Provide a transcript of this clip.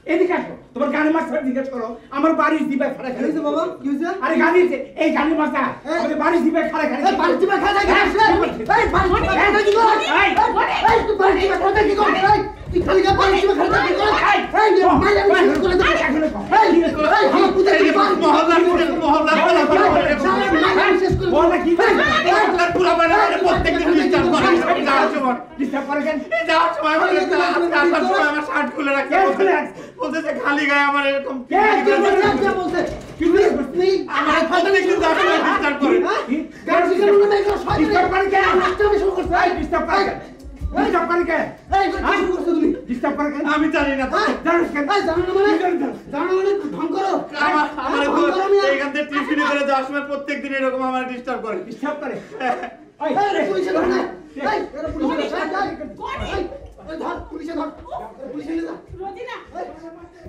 এদিকে আসো তোমার গানের মাস্টার জিজ্ঞেস করো আমার বাড়ির দিবে খাড়া খাড়া হইছে বাবা কি হইছে আরে গানি এই গানের মাস্টার আমাদের বাড়ির দিবে খাড়া খাড়া এই বাড়ির দিবে খাড়া খাড়া এই বাড়ির দিবে খাড়া কি করছ এই তুই বাড়ির দিবে খাড়া কি করছ তুই খালি গা বাড়ির দিবে খাড়া কি করছ এই মাইলা করে দে এই আমার পুত্র কি মহল্লার বল কি মহল্লার পুরো বাড়ির প্রত্যেকদিন ডিস্টার্ব করে ডিস্টার্ব করে কেন এই যাওয়ার সময় আমার আসার সময় আমার শার্ট খুলে রাখতে বলতে যে খালি গায়ে আমার এরকম কে বলতে তুই আমার ফাটা দেখতে যাওয়ার সময় ডিস্টার্ব করে গাড়ি শিখার মনে নাই কোনো ডিস্টার্ব করে কেন আমি শুরু করছি এই ডিস্টার্ব করে কেন ডিস্টার্ব করে কেন এই শুরু করছো তুমি ডিস্টার্ব করে কেন আমি জানি না জানো কেন এই জানো না মানে ঢং করো আমার এইখান থেকে টিফিনে করে যাওয়ার সময় প্রত্যেকদিন এরকম আমার ডিস্টার্ব করে এই পুলিশে ধর না এই পুলিশে ধর এই ধর পুলিশে ধর পুলিশে নিয়ে যা রোজিনা মারছে